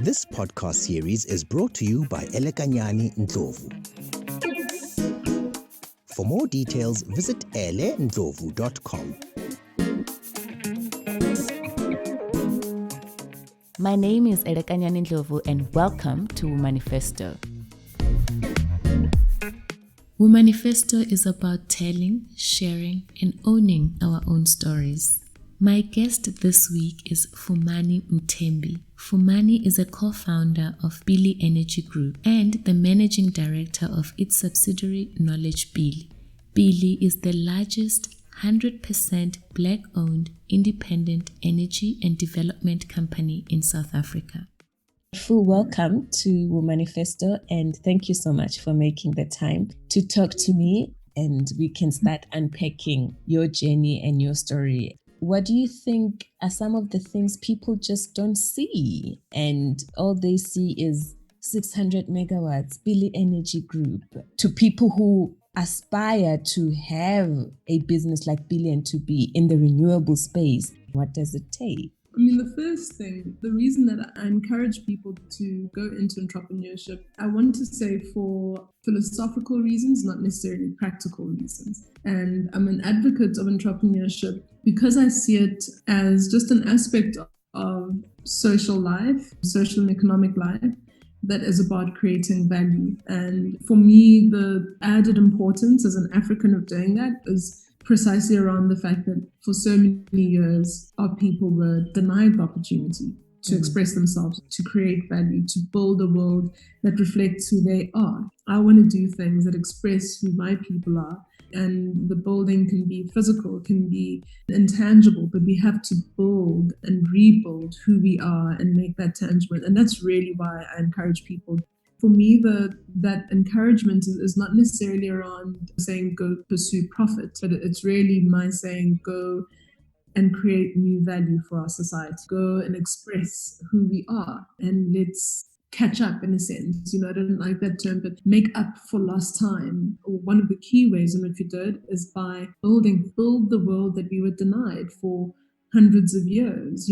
This podcast series is brought to you by Elekanyani Ndlovu. For more details, visit elenndlovu.com. My name is Elekanyani Ndlovu and welcome to Womanifesto. Womanifesto is about telling, sharing, and owning our own stories. My guest this week is Fumani Mthembi. Fumani is a co-founder of Billy Energy Group and the managing director of its subsidiary Knowledge Billy. Billy is the largest 100% Black-owned independent energy and development company in South Africa. Fu, welcome to Womanifesto, and thank you so much for making the time to talk to me, and we can start unpacking your journey and your story. What do you think are some of the things people just don't see, and all they see is 600 megawatts, Billy Energy Group, to people who aspire to have a business like Billy and to be in the renewable space? What does it take? The first thing, the reason that I encourage people to go into entrepreneurship, I want to say for philosophical reasons, not necessarily practical reasons. And I'm an advocate of entrepreneurship because I see it as just an aspect of social life, social and economic life, that is about creating value. And for me, the added importance as an African of doing that is precisely around the fact that for so many years, our people were denied the opportunity to express themselves, to create value, to build a world that reflects who they are. I want to do things that express who my people are. And the building can be physical, it can be intangible, but we have to build and rebuild who we are and make that tangible. And that's really why I encourage people. For me, that encouragement is not necessarily around saying go pursue profit, but it's really my saying go and create new value for our society. Go and express who we are and let's catch up in a sense. I don't like that term, but make up for lost time. Or one of the key ways in which we do it is by build the world that we were denied for hundreds of years,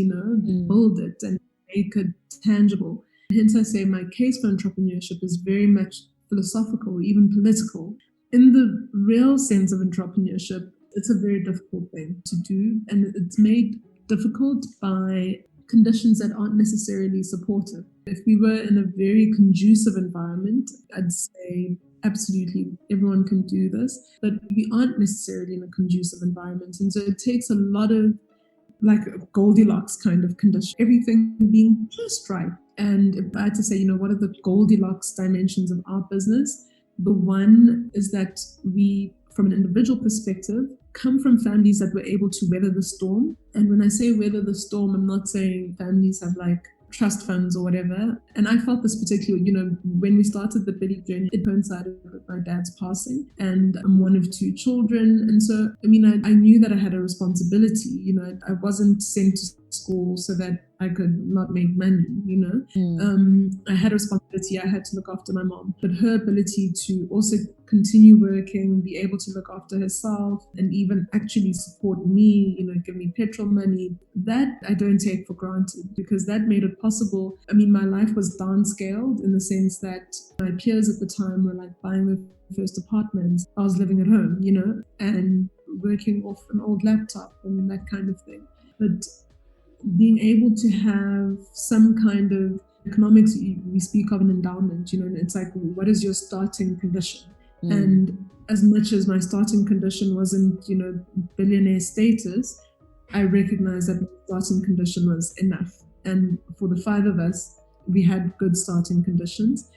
build it and make it tangible. Hence, I say my case for entrepreneurship is very much philosophical, even political. In the real sense of entrepreneurship, it's a very difficult thing to do, and it's made difficult by conditions that aren't necessarily supportive. If we were in a very conducive environment, I'd say absolutely everyone can do this, but we aren't necessarily in a conducive environment. And so it takes a lot of like a Goldilocks kind of condition, everything being just right. And if I had to say, what are the Goldilocks dimensions of our business? The one is that we, from an individual perspective, come from families that were able to weather the storm. And when I say weather the storm, I'm not saying families have like trust funds or whatever. And I felt this particularly, when we started the Billy journey, it coincided with my dad's passing, and I'm one of two children. And so, I knew that I had a responsibility. I wasn't sent to school so that I could not make money, I had a responsibility. I had to look after my mom, but her ability to also continue working, be able to look after herself, and even actually support me, give me petrol money, that I don't take for granted, because that made it possible. My life was downscaled in the sense that my peers at the time were like buying their first apartments. I was living at home, and working off an old laptop and that kind of thing. But being able to have some kind of economics, we speak of an endowment, it's like, what is your starting condition? And as much as my starting condition wasn't, billionaire status, I recognized that my starting condition was enough. And for the five of us, we had good starting conditions.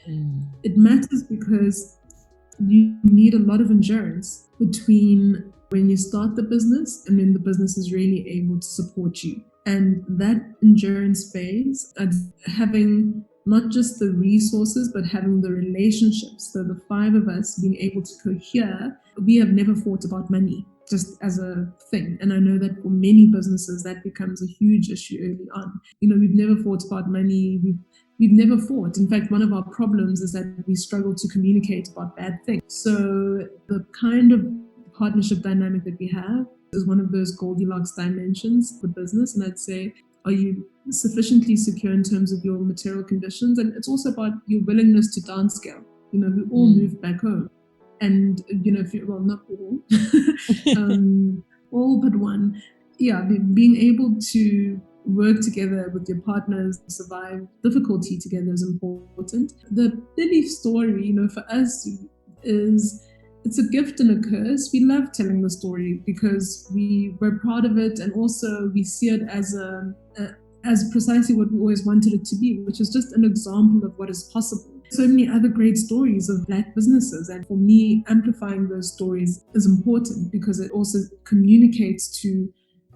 It matters because you need a lot of endurance between when you start the business and when the business is really able to support you. And that endurance phase, having not just the resources, but having the relationships. So the five of us being able to cohere, we have never fought about money, just as a thing. And I know that for many businesses, that becomes a huge issue early on. We've never fought about money. We've never fought. In fact, one of our problems is that we struggle to communicate about bad things. So the kind of partnership dynamic that we have is one of those Goldilocks dimensions for business. And I'd say, are you sufficiently secure in terms of your material conditions, and it's also about your willingness to downscale. We all moved back home, and if you, well, not all, all but one, yeah, being able to work together with your partners, survive difficulty together is important. The belief story, for us, is it's a gift and a curse. We love telling the story because we're proud of it, and also we see it as precisely what we always wanted it to be, which is just an example of what is possible. So many other great stories of Black businesses, and for me, amplifying those stories is important because it also communicates to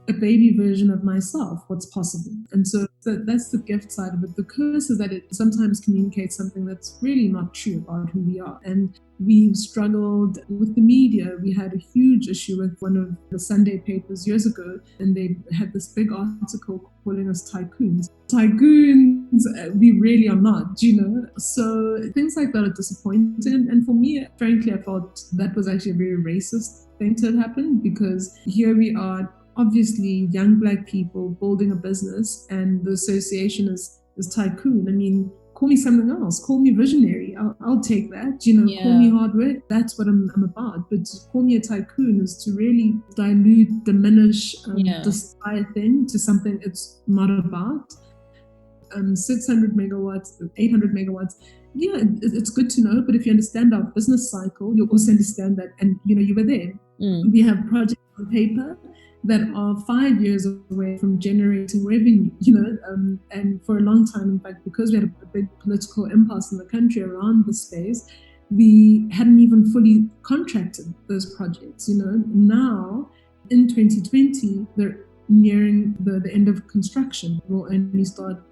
a baby version of myself what's possible. And so that's the gift side of it. The curse is that it sometimes communicates something that's really not true about who we are. And we've struggled with the media. We had a huge issue with one of the Sunday papers years ago, and they had this big article calling us tycoons. Tycoons, we really are not, So things like that are disappointing. And for me, frankly, I felt that was actually a very racist thing to happen, because here we are, obviously young Black people building a business, and the association is tycoon. I mean, call me something else. Call me visionary. I'll take that. Call me hard work. That's what I'm about. But to call me a tycoon is to really dilute, diminish this entire thing to something it's not about. 600 megawatts, 800 megawatts. Yeah, it's good to know. But if you understand our business cycle, you'll also understand that. And you were there. We have projects on paper that are 5 years away from generating revenue, and for a long time, in fact, because we had a big political impasse in the country around the space, we hadn't even fully contracted those projects. Now in 2020, they're nearing the end of construction. We'll only start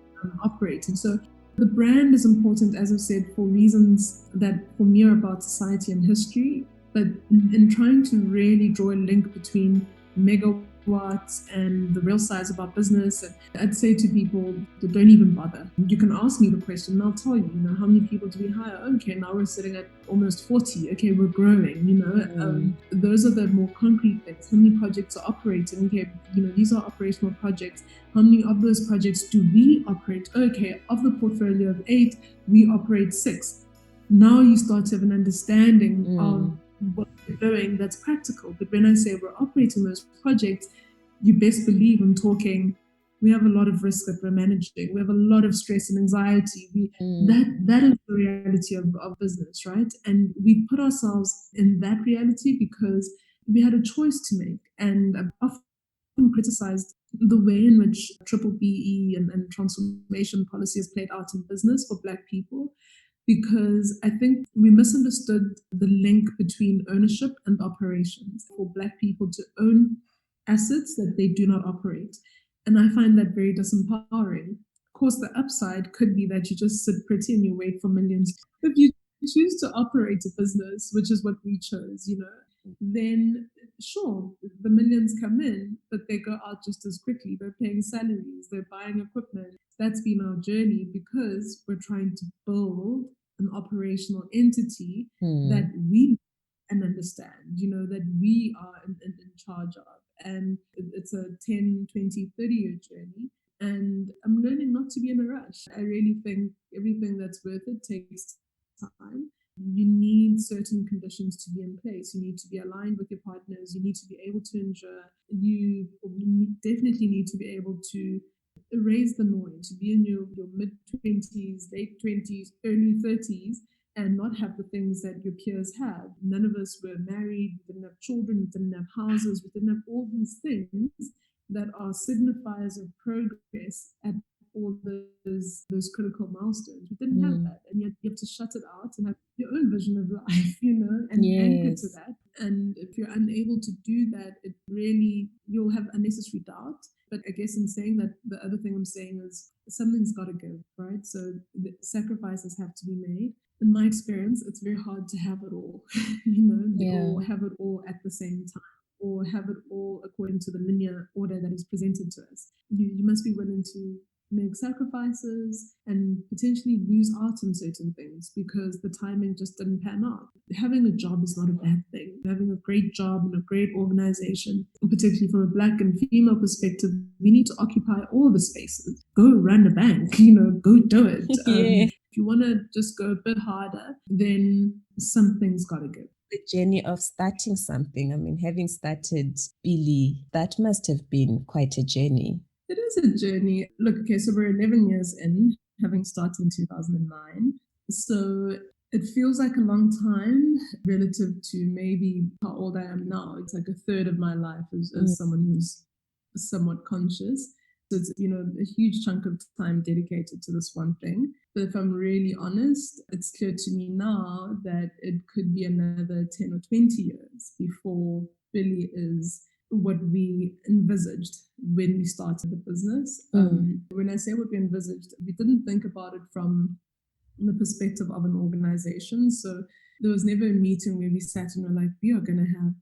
operating. So the brand is important, as I've said, for reasons that for me are about society and history, but in trying to really draw a link between megawatts and the real size of our business. And I'd say to people, don't even bother. You can ask me the question and I'll tell you, how many people do we hire? Okay, now we're sitting at almost 40. Okay, we're growing, Those are the more concrete things. How many projects are operating? Okay, these are operational projects. How many of those projects do we operate? Okay, of the portfolio of 8, we operate 6. Now you start to have an understanding of what we're doing that's practical. But when I say we're operating those projects, you best believe I'm talking, we have a lot of risk that we're managing. We have a lot of stress and anxiety. That is the reality of business, right? And we put ourselves in that reality because we had a choice to make. And I've often criticized the way in which triple BE and transformation policy has played out in business for Black people, because I think we misunderstood the link between ownership and operations. For Black people to own assets that they do not operate. And I find that very disempowering. Of course, the upside could be that you just sit pretty and you wait for millions. If you choose to operate a business, which is what we chose, then sure, the millions come in, but they go out just as quickly. They're paying salaries, they're buying equipment. That's been our journey because we're trying to build an operational entity that we and understand, that we are in charge of. And it's a 10, 20, 30-year journey. And I'm learning not to be in a rush. I really think everything that's worth it takes time. You need certain conditions to be in place. You need to be aligned with your partners. You need to be able to endure. You definitely need to be able to erase the noise, to be in your mid-20s, late 20s, early 30s, and not have the things that your peers have. None of us were married, we didn't have children, we didn't have houses, we didn't have all these things that are signifiers of progress at all those critical milestones. We didn't have that, and yet you have to shut it out and have your own vision of life, and anchor to that. And if you're unable to do that, it really, you'll have unnecessary doubt. But I guess in saying that, the other thing I'm saying is something's got to give, right? So the sacrifices have to be made. In my experience, it's very hard to have it all, or have it all at the same time, or have it all according to the linear order that is presented to us. You must be willing to make sacrifices and potentially lose out on certain things because the timing just didn't pan out. Having a job is not a bad thing. Having a great job and a great organization, particularly from a Black and female perspective, we need to occupy all the spaces. Go run a bank, go do it. Yeah. If you want to just go a bit harder, then something's got to give. The journey of starting something. I mean, having started Billy, that must have been quite a journey. It is a journey. Look, okay, so we're 11 years in, having started in 2009. So it feels like a long time relative to maybe how old I am now. It's like a third of my life as someone who's somewhat conscious. So it's, a huge chunk of time dedicated to this one thing. But if I'm really honest, it's clear to me now that it could be another 10 or 20 years before Billy is what we envisaged when we started the business. When I say what we envisaged, we didn't think about it from the perspective of an organization. So there was never a meeting where we sat and were like, we are going to have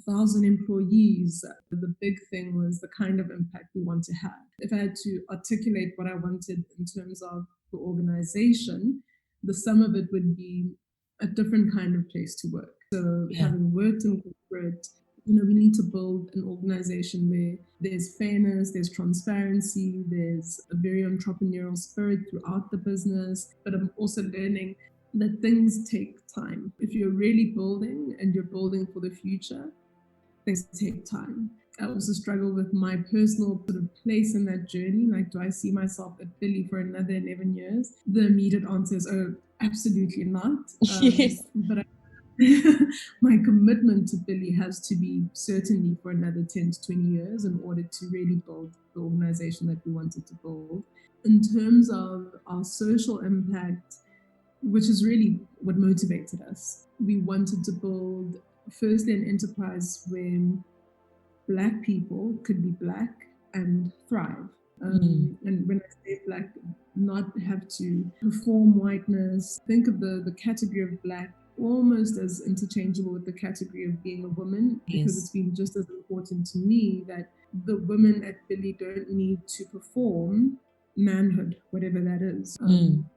1,000 employees. The big thing was the kind of impact we want to have. If I had to articulate what I wanted in terms of the organization, the sum of it would be a different kind of place to work. So having worked in corporate, we need to build an organization where there's fairness, there's transparency, there's a very entrepreneurial spirit throughout the business. But I'm also learning that things take time. If you're really building and you're building for the future, things take time. I also struggle with my personal sort of place in that journey. Like, do I see myself at Billy for another 11 years? The immediate answer is, oh, absolutely not. Yes. But my commitment to Billy has to be certainly for another 10 to 20 years in order to really build the organization that we wanted to build. In terms of our social impact, which is really what motivated us, we wanted to build, firstly, an enterprise where Black people could be Black and thrive. And when I say Black, not have to perform whiteness. Think of the category of Black almost as interchangeable with the category of being a woman, because it's been just as important to me that the women at Billy don't need to perform manhood, whatever that is.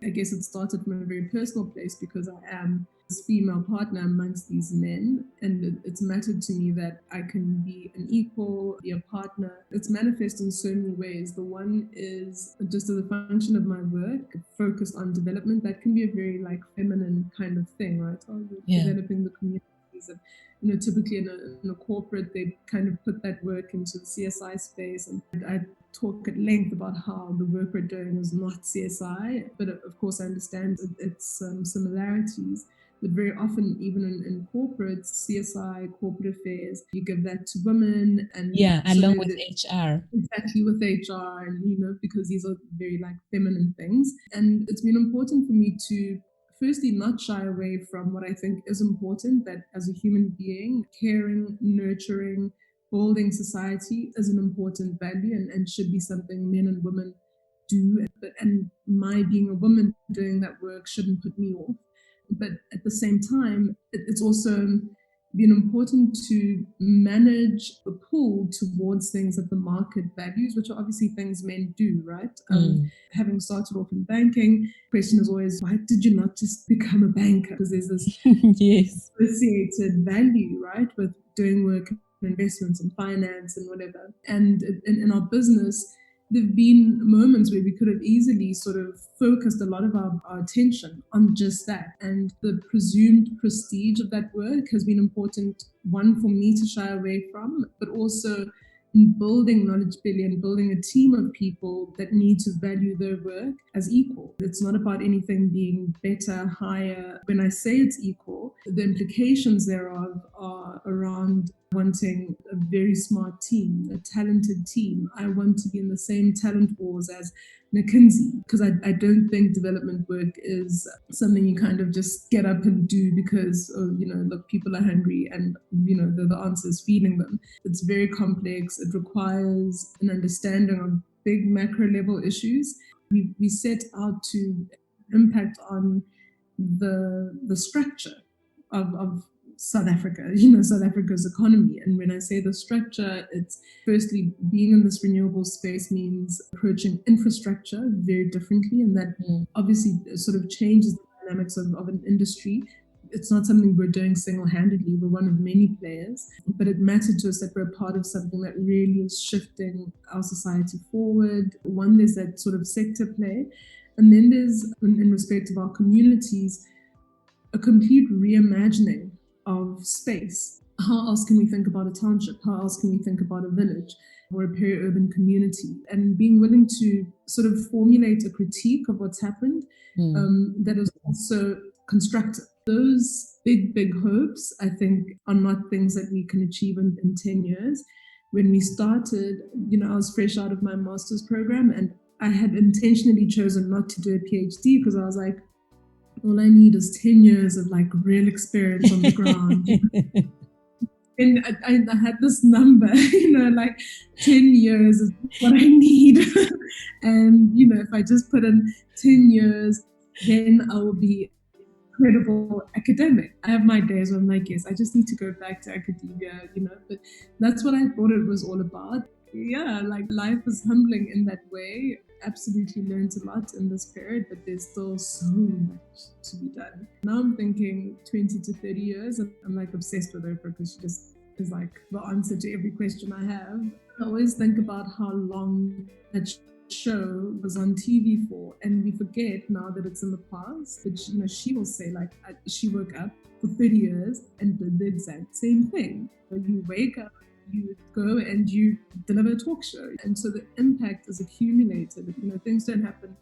I guess it started from a very personal place because I am this female partner amongst these men, and it's mattered to me that I can be an equal, be a partner. It's manifest in so many ways. The one is just as a function of my work, focused on development. That can be a very feminine kind of thing, right? Developing the communities. And, typically in a corporate, they kind of put that work into the CSI space, and I talk at length about how the work we're doing is not CSI, but of course I understand its similarities. But very often, even in corporate, CSI, corporate affairs, you give that to women. And along with HR. Exactly, with HR, and, because these are very feminine things. And it's been important for me to firstly not shy away from what I think is important, that as a human being, caring, nurturing, building society is an important value and should be something men and women do. And my being a woman doing that work shouldn't put me off. But at the same time, it's also been important to manage the pull towards things that the market values, which are obviously things men do, right? Having started off in banking, the question is always, why did you not just become a banker? Because there's this associated value, right, with doing work in investments and finance and whatever. And in our business, there have been moments where we could have easily sort of focused a lot of our attention on just that. And the presumed prestige of that work has been important, one, for me to shy away from, but also in building Knowledge Billy and building a team of people that need to value their work as equal. It's not about anything being better, higher. When I say it's equal, the implications thereof are around wanting a very smart team, a talented team. I want to be in the same talent wars as McKinsey, because I don't think development work is something you kind of just get up and do because, look, people are hungry and, the answer is feeding them. It's very complex. It requires an understanding of big macro level issues. We set out to impact on the structure of South Africa, South Africa's economy. And when I say the structure, it's firstly being in this renewable space means approaching infrastructure very differently. And that obviously sort of changes the dynamics of an industry. It's not something we're doing single-handedly. We're one of many players, but it mattered to us that we're part of something that really is shifting our society forward. One, there's that sort of sector play. And then there's, in respect of our communities, a complete reimagining of space. How else can we think about a township? How else can we think about a village or a peri-urban community? And being willing to sort of formulate a critique of what's happened that is also constructive. Those big hopes, I think, are not things that we can achieve in 10 years. When we started, I was fresh out of my master's program, and I had intentionally chosen not to do a PhD because I was like, all I need is 10 years of like real experience on the ground. And I had this number, like 10 years is what I need. And, if I just put in 10 years, then I will be incredible academic. I have my days where I'm like, yes, I just need to go back to academia, but that's what I thought it was all about. Yeah, like life is humbling in that way. Absolutely learned a lot in this period, but there's still so much to be done. Now I'm thinking 20 to 30 years, and I'm like obsessed with her because she just is like the answer to every question I have. I always think about how long that show was on TV for, and we forget now that it's in the past. But she will say like she woke up for 30 years and did the exact same thing. So you wake up, you go and you deliver a talk show, and so the impact is accumulated. Things don't happen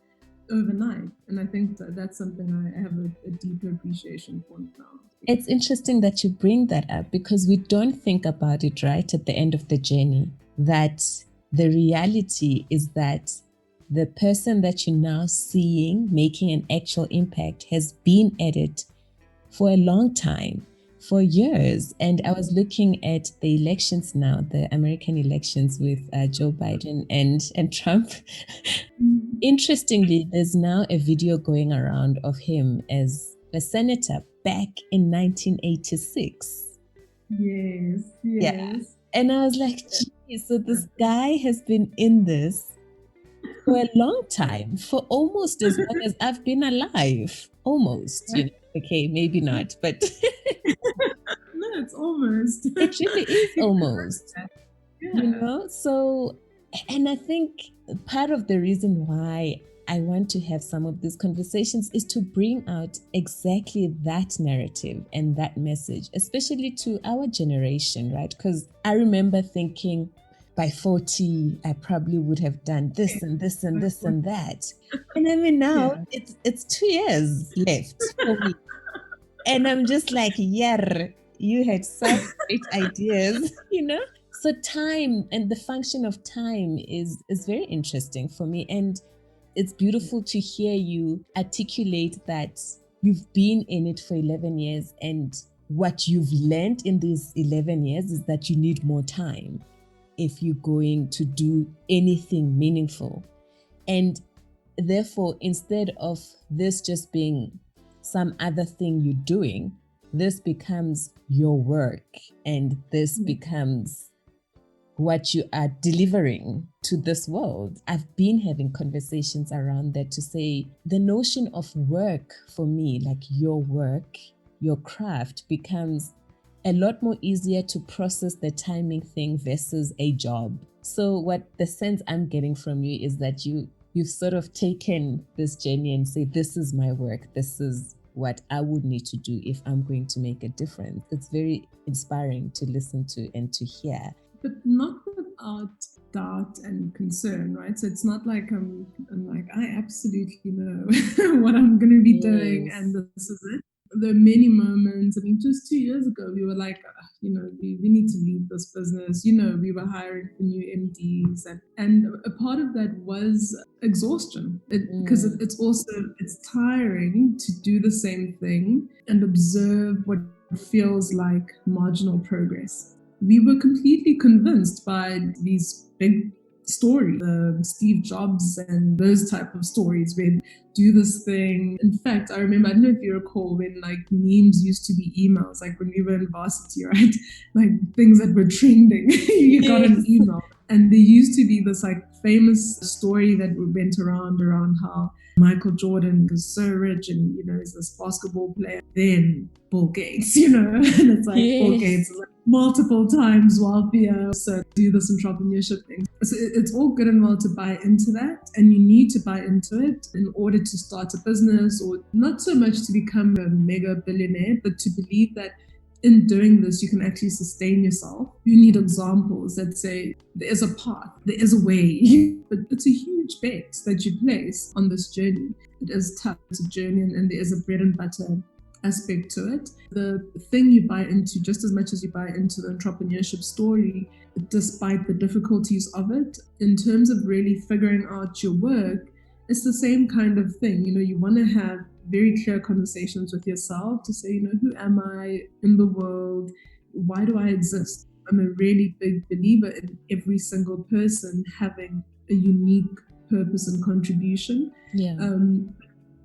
overnight, and I think that's something I have a deeper appreciation for now. It's interesting that you bring that up because we don't think about it right at the end of the journey, that the reality is that the person that you're now seeing making an actual impact has been at it for a long time, for years. And I was looking at the elections now, the American elections with Joe Biden and Trump. Interestingly, there's now a video going around of him as a senator back in 1986. Yes. Yeah. And I was like, geez, so this guy has been in this for a long time, for almost as long as I've been alive. Almost, Okay, maybe not, but no, it's almost. It really is almost. Yeah. So, and I think part of the reason why I want to have some of these conversations is to bring out exactly that narrative and that message, especially to our generation, right? Because I remember thinking by 40, I probably would have done this and this and this and that. And I mean, now it's 2 years left for me. And I'm just like, yeah, you had such great ideas, So time and the function of time is very interesting for me. And it's beautiful to hear you articulate that you've been in it for 11 years. And what you've learned in these 11 years is that you need more time if you're going to do anything meaningful. And therefore, instead of this just being some other thing you're doing, this becomes your work, and this becomes what you are delivering to this world. I've been having conversations around that to say the notion of work for me, like your work, your craft, becomes a lot more easier to process the timing thing versus a job. So what the sense I'm getting from you is that you've sort of taken this journey and say, this is my work. This is what I would need to do if I'm going to make a difference. It's very inspiring to listen to and to hear. But not without doubt and concern, right? So it's not like I'm like, I absolutely know what I'm going to be doing and this is it. There are many moments. I mean, just 2 years ago, we were like, we need to leave this business. We were hiring for new MDs. And a part of that was exhaustion. Because it's tiring to do the same thing and observe what feels like marginal progress. We were completely convinced by these big story, Steve Jobs and those type of stories where do this thing. In fact, I remember, I don't know if you recall when like memes used to be emails, like when we were in varsity, right? Like things that were trending, you got an email. And there used to be this like famous story that went around how Michael Jordan was so rich and, is this basketball player. Then Bill Gates, and it's like Bill Gates is like multiple times wealthier. So do this entrepreneurship thing. So it's all good and well to buy into that. And you need to buy into it in order to start a business, or not so much to become a mega billionaire, but to believe that in doing this, you can actually sustain yourself. You need examples that say there is a path, there is a way, but it's a huge bet that you place on this journey. It is tough, it's a journey, and there is a bread and butter aspect to it. The thing you buy into, just as much as you buy into the entrepreneurship story, despite the difficulties of it, in terms of really figuring out your work, it's the same kind of thing. You want to have very clear conversations with yourself to say, who am I in the world? Why do I exist? I'm a really big believer in every single person having a unique purpose and contribution. Yeah.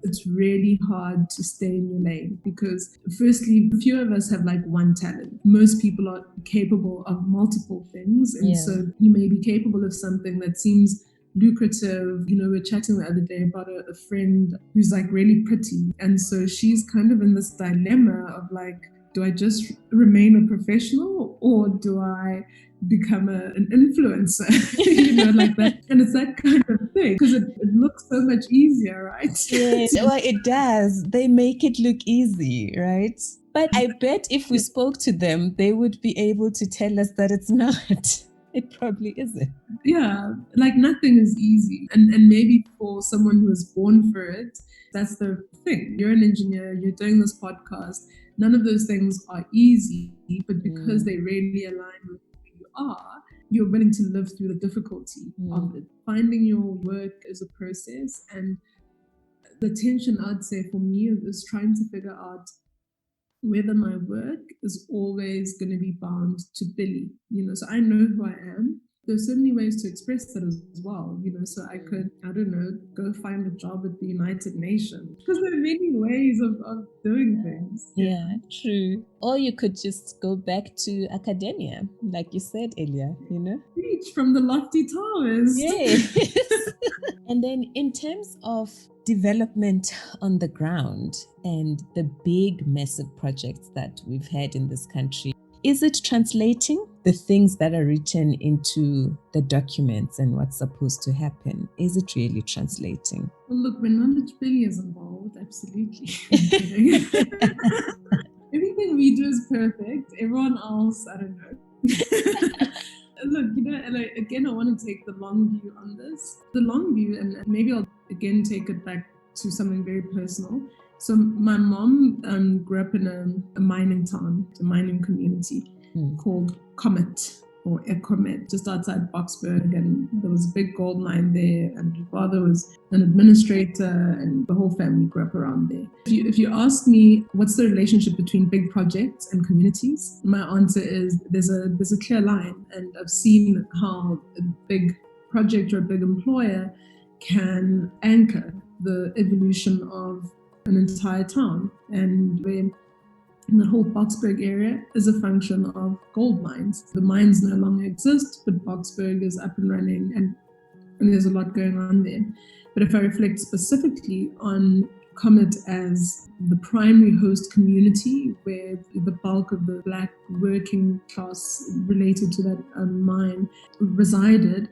It's really hard to stay in your lane because firstly, few of us have like one talent. Most people are capable of multiple things. And so you may be capable of something that seems lucrative. We're chatting the other day about a friend who's like really pretty. And so she's kind of in this dilemma of like, do I just remain a professional or do I become an influencer? Like that. And it's that kind of thing because it looks so much easier, right? Yes, well, it does. They make it look easy, right? But I bet if we spoke to them, they would be able to tell us that it's not. It probably isn't. Yeah, like nothing is easy. And maybe for someone who was born for it, that's the thing. You're an engineer, you're doing this podcast. None of those things are easy, but because they really align with who you are, you're willing to live through the difficulty of it. Finding your work is a process. And the tension, I'd say, for me is trying to figure out whether my work is always going to be bound to Billy, so I know who I am. There's so many ways to express that as well, so I could, I don't know, go find a job at the United Nations because there are many ways of doing things. Yeah, true. Or you could just go back to academia, like you said earlier, Reach from the lofty towers. Yes. And then in terms of development on the ground and the big, massive projects that we've had in this country, is it translating the things that are written into the documents and what's supposed to happen? Is it really translating? Well, look, when knowledge Billy is involved, absolutely. Everything we do is perfect. Everyone else, I don't know. Look, and again, I want to take the long view on this. The long view, and maybe I'll again take it back to something very personal. So my mom grew up in a mining town, a mining community called Comet or Ecomet, just outside Boksburg, and there was a big gold mine there, and her father was an administrator, and the whole family grew up around there. If you ask me what's the relationship between big projects and communities, my answer is there's a clear line, and I've seen how a big project or a big employer can anchor the evolution of an entire town, and where the whole Boksburg area is a function of gold mines. The mines no longer exist, but Boksburg is up and running, and there's a lot going on there. But if I reflect specifically on Comet as the primary host community where the bulk of the Black working class related to that mine resided,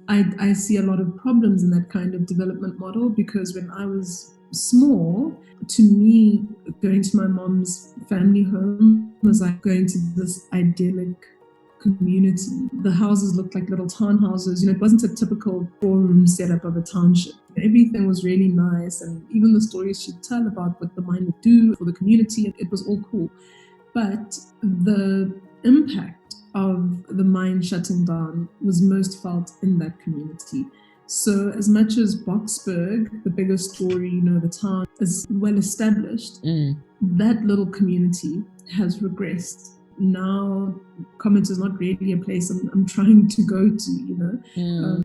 I see a lot of problems in that kind of development model, because when I was small, to me, going to my mom's family home was like going to this idyllic community. The houses looked like little townhouses. It wasn't a typical four-room setup of a township. Everything was really nice, and even the stories she'd tell about what the mine would do for the community, it was all cool. But the impact of the mine shutting down was most felt in that community. So as much as Boksburg, the bigger story, the town is well established, that little community has regressed. now comment is not really a place I'm trying to go to,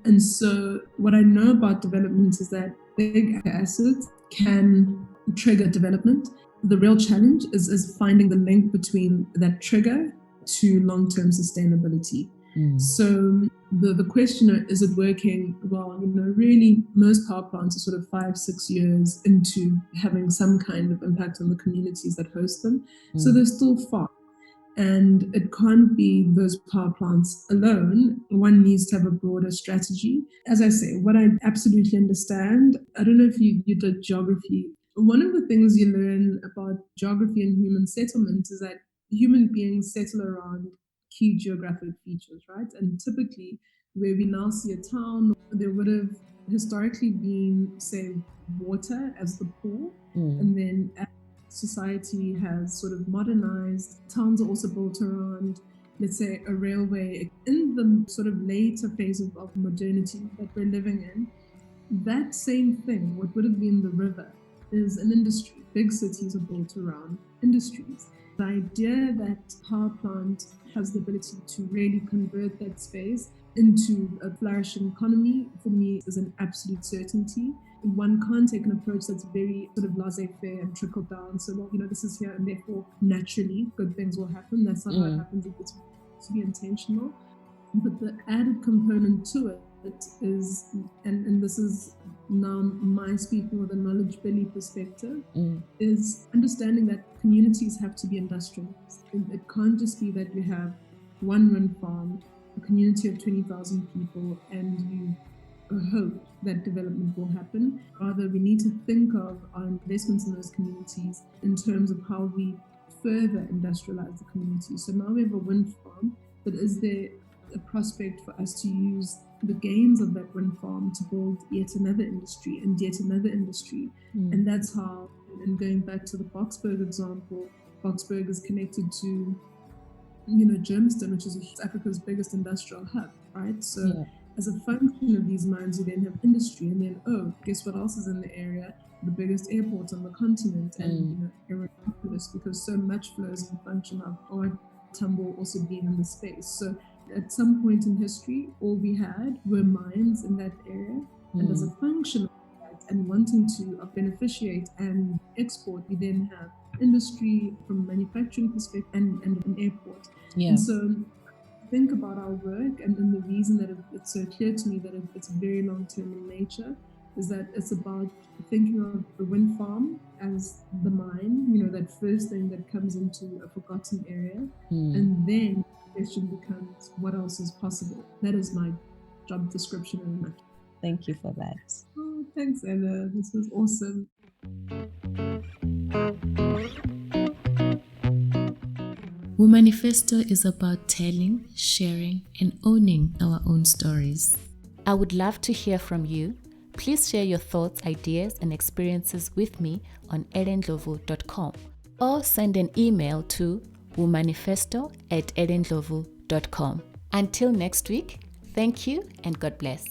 and so what I know about development is that big assets can trigger development. The real challenge is finding the link between that trigger to long-term sustainability. So the question, is it working? Well, really most power plants are sort of 5-6 years into having some kind of impact on the communities that host them. So they're still far. And it can't be those power plants alone. One needs to have a broader strategy. As I say, what I absolutely understand, I don't know if you did geography. One of the things you learn about geography and human settlement is that human beings settle around key geographic features, right? And typically, where we now see a town, there would have historically been, say, water as the pool, and then society has sort of modernized. Towns are also built around, let's say, a railway. In the sort of later phase of modernity that we're living in, that same thing, what would have been the river, is an industry. Big cities are built around industries. The idea that power plant has the ability to really convert that space into a flourishing economy, for me, is an absolute certainty. One can't take an approach that's very sort of laissez-faire and trickle down. So, well, this is here and therefore naturally good things will happen. That's not how it happens. It's to be intentional. But the added component to it is, and this is now my speaking with a knowledge Billy perspective, is understanding that communities have to be industrialized. It can't just be that you have one wind farm, a community of 20,000 people, and you hope that development will happen. Rather, we need to think of our investments in those communities in terms of how we further industrialize the community. So now we have a wind farm, but is there a prospect for us to use the gains of that wind farm to build yet another industry and yet another industry? And that's how, and going back to the Boksburg example, Boksburg is connected to, Germiston, which is Africa's biggest industrial hub, right? So as a function of these mines, you then have industry, and then, guess what else is in the area? The biggest airport on the continent, and Aeropolis, because so much flows in function of our Tambo also being in the space. So at some point in history, all we had were mines in that area, and as a function of that, and wanting to beneficiate and export, we then have industry from a manufacturing perspective and an airport. And so think about our work, and the reason that it's so clear to me that it's very long-term in nature is that it's about thinking of the wind farm as the mine, that first thing that comes into a forgotten area, and then the question becomes, what else is possible? That is my job description in a nutshell. Thank you for that. Oh, thanks, Ella. This was awesome. Womanifesto is about telling, sharing, and owning our own stories. I would love to hear from you. Please share your thoughts, ideas, and experiences with me on elendlovu.com, or send an email to womanifesto@elendlovu.com. Until next week, thank you and God bless.